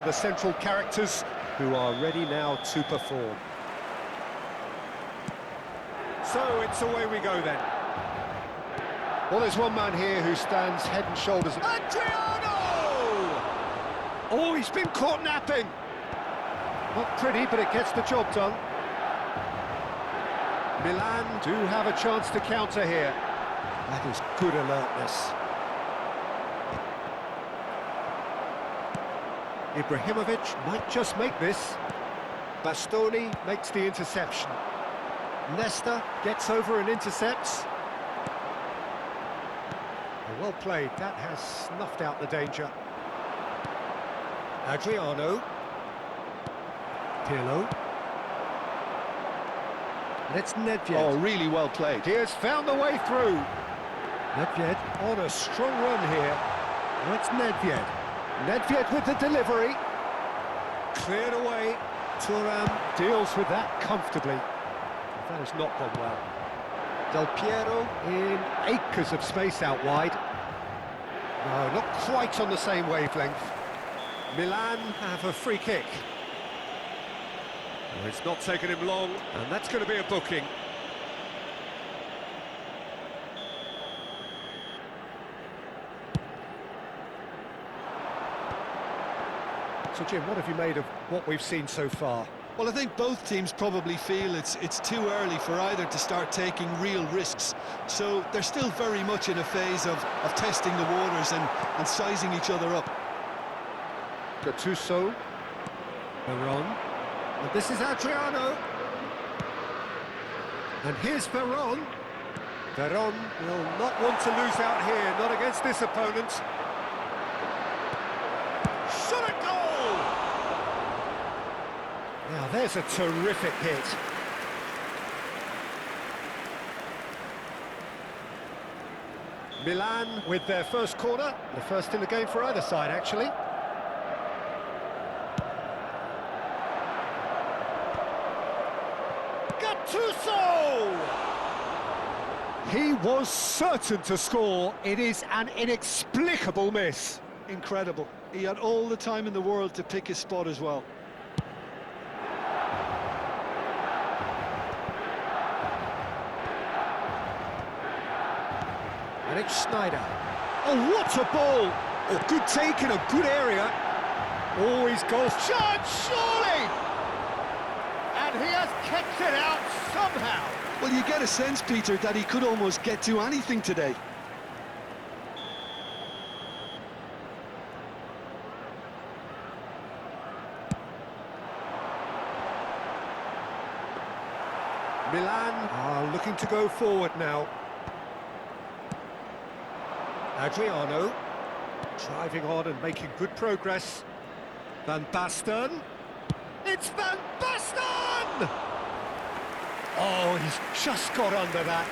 The central characters who are ready now to perform. So it's away we go then. Well, there's one man here who stands head and shoulders. Adriano! Oh, he's been caught napping. Not pretty, but it gets the job done. Milan do have a chance to counter here. That is good alertness. Ibrahimovic might just make this. Bastoni makes the interception. Nesta gets over and intercepts. Well played, that has snuffed out the danger. Adriano. Pirlo. And it's Nedved. Oh, really well played. He has found the way through. Nedved on a strong run here. Now it's Nedved. Nedved with the delivery. Cleared away. Thuram deals with that comfortably. That has not gone well. Del Piero in acres of space out wide. No, not quite on the same wavelength. Milan have a free kick. Oh, it's not taken him long, and that's going to be a booking. So Jim, what have you made of what we've seen so far? Well, I think both teams probably feel it's too early for either to start taking real risks. So they're still very much in a phase of testing the waters and sizing each other up. Gattuso. Veron. And this is Adriano. And here's Veron. Veron will not want to lose out here, not against this opponent. Shot a goal! Now there's a terrific hit. Milan with their first corner, the first in the game for either side actually. Gattuso! He was certain to score. It is an inexplicable miss. Incredible. He had all the time in the world to pick his spot as well. And it's Sneijder. Oh, what a ball! Oh, good take in a good area. Always goes chance, surely! And he has kept it out somehow. Well, you get a sense, Peter, that he could almost get to anything today. Milan are looking to go forward now. Adriano driving on and making good progress. Van Basten. It's Van Basten! Oh, he's just got under that.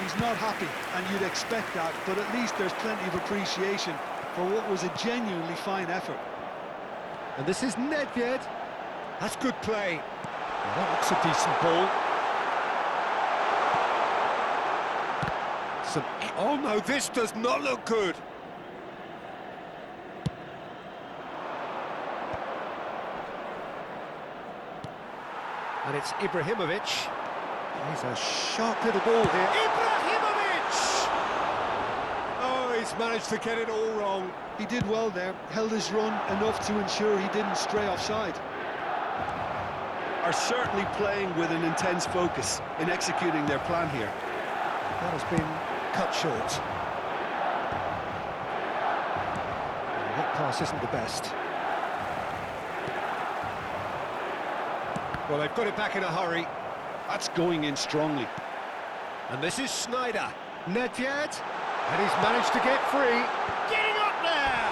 He's not happy, and you'd expect that, but at least there's plenty of appreciation for what was a genuinely fine effort. And this is Nedved. That's good play. Well, that looks a decent ball. Oh no, this does not look good. And it's Ibrahimovic. He's a sharp little ball here. Ibrahimovic! Oh, he's managed to get it all wrong. He did well there, held his run enough to ensure he didn't stray offside. Are certainly playing with an intense focus in executing their plan here. That has been cut short. That pass isn't the best. Well, they've got it back in a hurry. That's going in strongly. And this is Sneijder. Nedved. And he's managed to get free. Getting up there!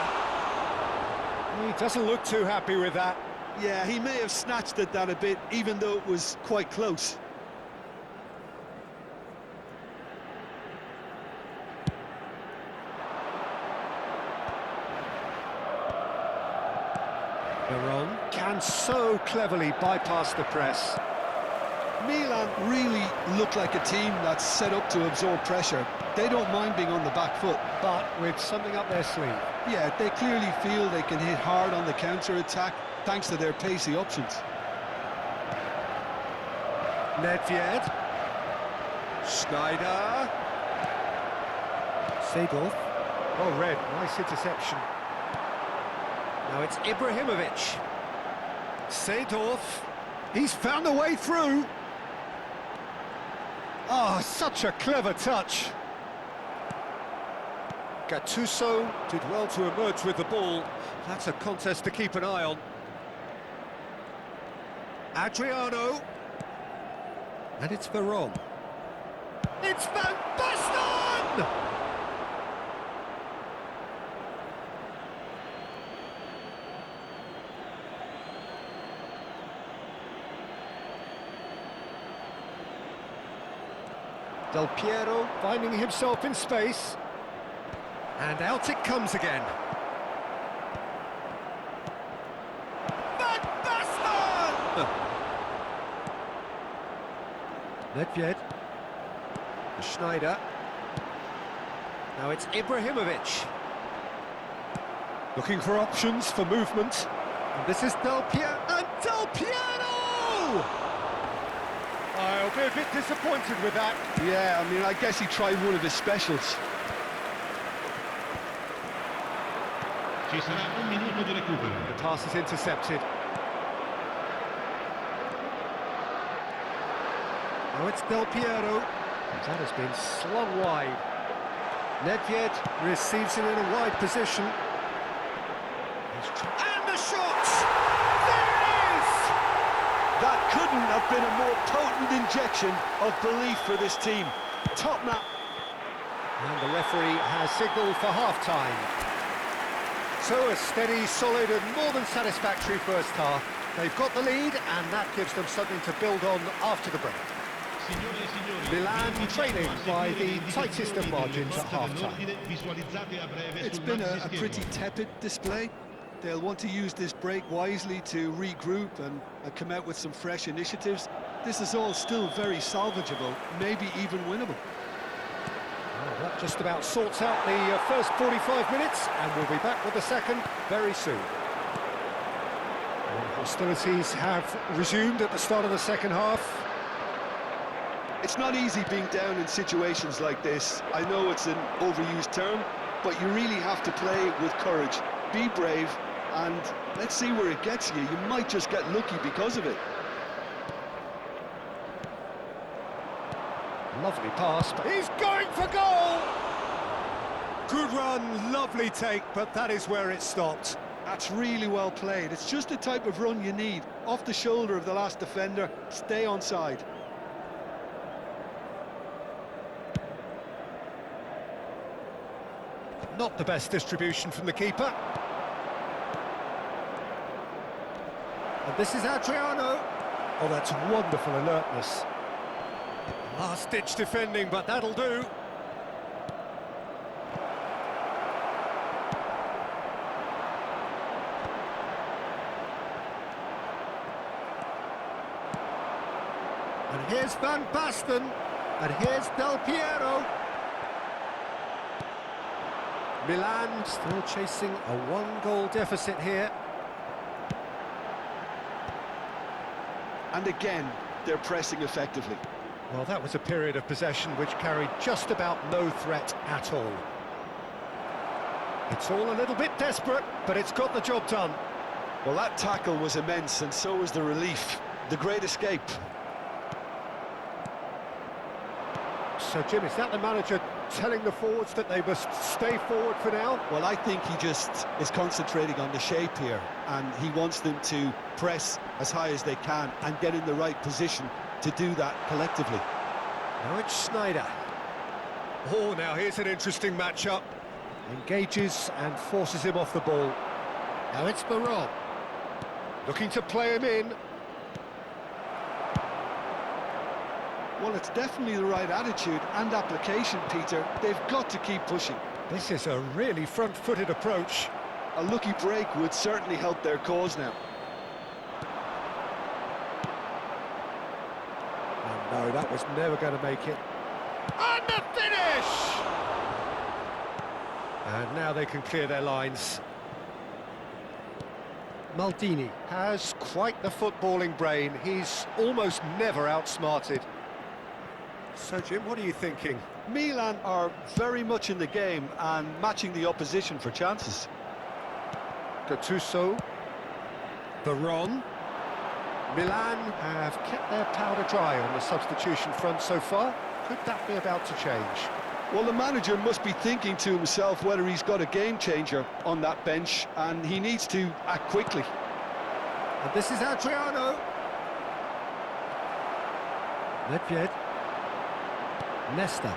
He doesn't look too happy with that. Yeah, he may have snatched at that a bit, even though it was quite close. Veron can so cleverly bypass the press. Milan really look like a team that's set up to absorb pressure. They don't mind being on the back foot. But with something up their sleeve. Yeah, they clearly feel they can hit hard on the counter-attack thanks to their pacey options. Nedved. Schneider. Seedorf. Oh, red. Nice interception. Now it's Ibrahimovic. Seedorf. He's found a way through. Oh, such a clever touch. Gattuso did well to emerge with the ball. That's a contest to keep an eye on. Adriano. And it's Veron. It's Van Basten! Del Piero finding himself in space. And out it comes again. Van Basten! Nedved. Schneider. Now it's Ibrahimovic. Looking for options for movement. And this is Del Piero. And Del Piero! I'll be a bit disappointed with that. Yeah, I mean, I guess he tried one of his specials. Ci sarà un minuto di recupero. The pass is intercepted. Now it's Del Piero. That has been slung wide. Nedved receives it in a wide position. And the shot! There it is! That couldn't have been a more potent injection of belief for this team. Top man. And the referee has signalled for half-time. So a steady, solid and more than satisfactory first half. They've got the lead and that gives them something to build on after the break. Milan trailing by the tightest of margins at half-time. It's been a pretty tepid display. They'll want to use this break wisely to regroup and come out with some fresh initiatives. This is all still very salvageable, maybe even winnable. Well, that just about sorts out the first 45 minutes, and we'll be back with the second very soon. And hostilities have resumed at the start of the second half. It's not easy being down in situations like this. I know it's an overused term, but you really have to play with courage. Be brave, and let's see where it gets you. You might just get lucky because of it. Lovely pass, but he's going for goal! Good run, lovely take, but that is where it stopped. That's really well played. It's just the type of run you need. Off the shoulder of the last defender, stay onside. Not the best distribution from the keeper. And this is Adriano. Oh, that's wonderful alertness. Last-ditch defending, but that'll do. And here's Van Basten. And here's Del Piero. Milan still chasing a one-goal deficit here. And again, they're pressing effectively. Well, that was a period of possession which carried just about no threat at all. It's all a little bit desperate, but it's got the job done. Well, that tackle was immense, and so was the relief. The great escape. So, Jim, is that the manager telling the forwards that they must stay forward for now? Well, I think he just is concentrating on the shape here, and he wants them to press as high as they can and get in the right position to do that collectively. Now it's Schneider. Oh, now here's an interesting matchup. Engages and forces him off the ball. Now it's Veron. Looking to play him in. Well, it's definitely the right attitude and application, Peter. They've got to keep pushing. This is a really front-footed approach. A lucky break would certainly help their cause now. And no, that was never going to make it. And the finish! And now they can clear their lines. Maldini has quite the footballing brain. He's almost never outsmarted. So, Jim, what are you thinking? Milan are very much in the game and matching the opposition for chances. Gattuso. Veron. Milan have kept their powder dry on the substitution front so far. Could that be about to change? Well, the manager must be thinking to himself whether he's got a game changer on that bench, and he needs to act quickly. And this is Adriano. Nedved. Nesta.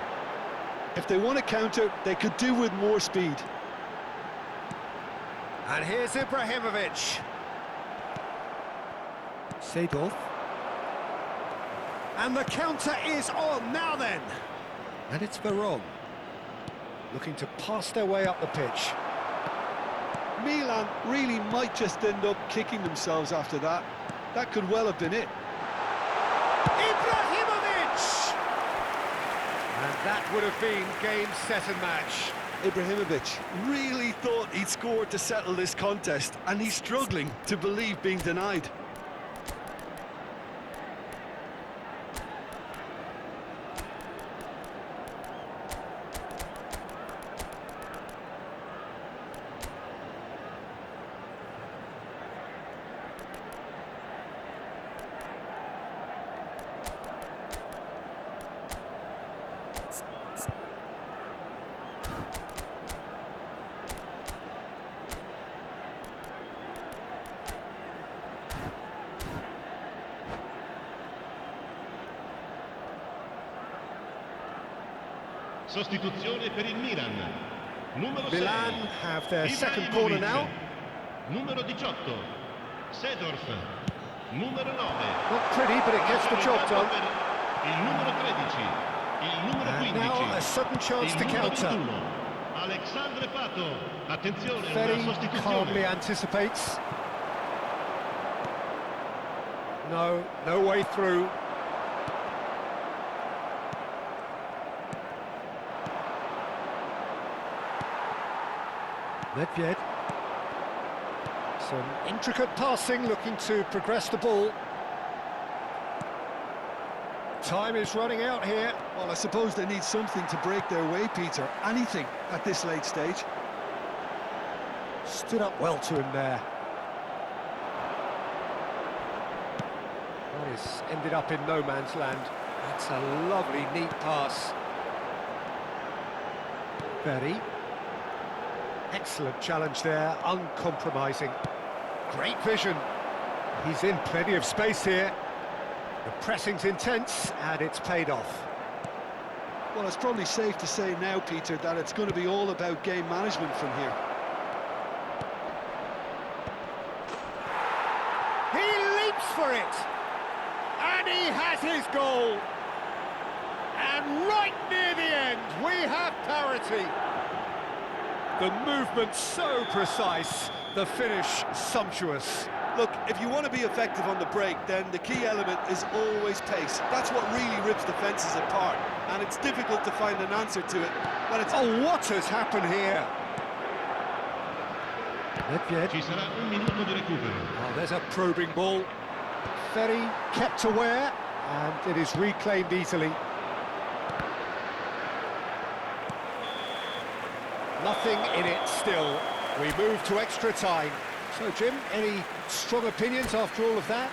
If they want to counter, they could do with more speed. And here's Ibrahimovic. Seedorf. And the counter is on, now then. And it's Veron. Looking to pass their way up the pitch. Milan really might just end up kicking themselves after that. That could well have been it. Ibrahimovic! And that would have been game, set and match. Ibrahimovic really thought he'd scored to settle this contest, and he's struggling to believe being denied. Sostituzione per il Milan. Numero Milan 6. have their second corner now. Numero 18. Seedorf. Numero 9. Not pretty, but it gets the job done. Il numero 13. Il numero 15. And now a sudden chance to counter. 21. Alexandre Pato. Attenzione, Very una sostituzione. calmly anticipates. No way through. Nedved. Some intricate passing, looking to progress the ball. Time is running out here. Well, I suppose they need something to break their way, Peter. Anything at this late stage. Stood up well to him there. That is ended up in no man's land. That's a lovely, neat pass. Berry. Excellent challenge there, uncompromising. Great vision. He's in plenty of space here. The pressing's intense, and it's paid off. Well, it's probably safe to say now, Peter, that it's going to be all about game management from here. He leaps for it! And he has his goal! And right near the end, we have parity. The movement so precise, the finish sumptuous. Look, if you want to be effective on the break, then the key element is always pace. That's what really rips defences apart, and it's difficult to find an answer to it when it's... Oh, what has happened here? Nedved. Ci sarà un minuto di recupero. Oh, there's a probing ball. Very kept aware, and it is reclaimed easily. Nothing in it still. We move to extra time. So, Jim, any strong opinions after all of that?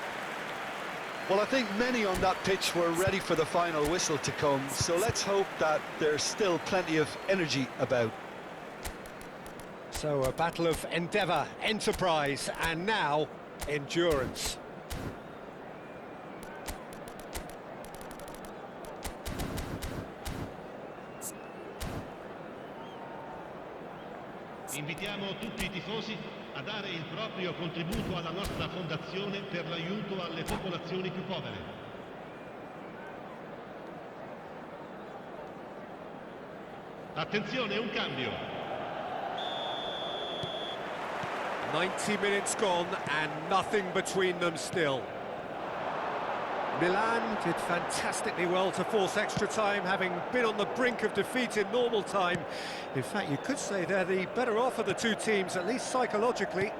Well, I think many on that pitch were ready for the final whistle to come, so let's hope that there's still plenty of energy about. So, a battle of endeavour, enterprise, and now endurance. Invitiamo tutti i tifosi a dare il proprio contributo alla nostra fondazione per l'aiuto alle popolazioni più povere. Attenzione, un cambio. 90 minutes gone and nothing between them still. Milan did fantastically well to force extra time, having been on the brink of defeat in normal time. In fact, you could say they're the better off of the two teams, at least psychologically.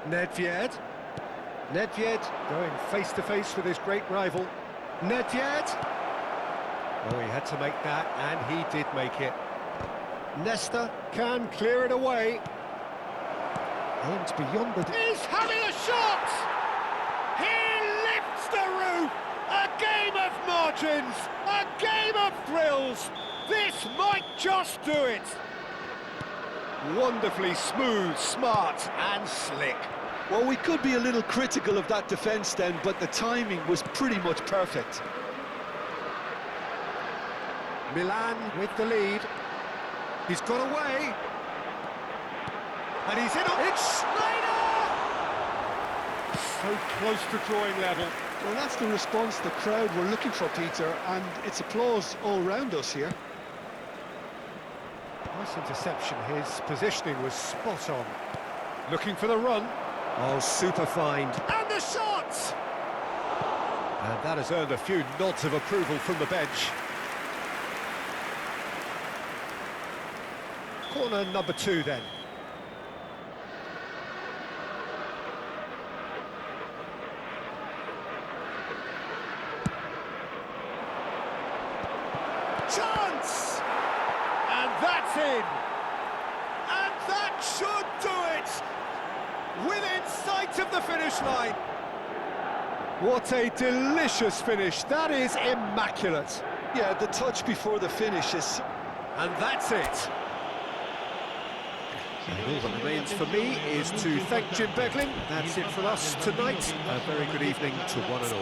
Nedved. Nedved going face-to-face with his great rival. Nedved. Oh, he had to make that, and he did make it. Nesta can clear it away. Aims beyond the... He's having a shot! He lifts the roof! A game of margins! A game of thrills! This might just do it! Wonderfully smooth, smart and slick. Well, we could be a little critical of that defence then, but the timing was pretty much perfect. Milan with the lead. He's got away. And he's in. It's Schneider! So close to drawing level. Well, that's the response the crowd were looking for, Peter, and it's applause all round us here. Nice interception. His positioning was spot on. Looking for the run. Oh, super find. And the shot! And that has earned a few nods of approval from the bench. Corner number 2 then. Chance! And that's in! And that should do it! Within sight of the finish line. What a delicious finish. That is immaculate. Yeah, the touch before the finish is... And that's it. And all that remains for me is to thank Jim Beglin. That's it for us tonight. A very good evening to one and all.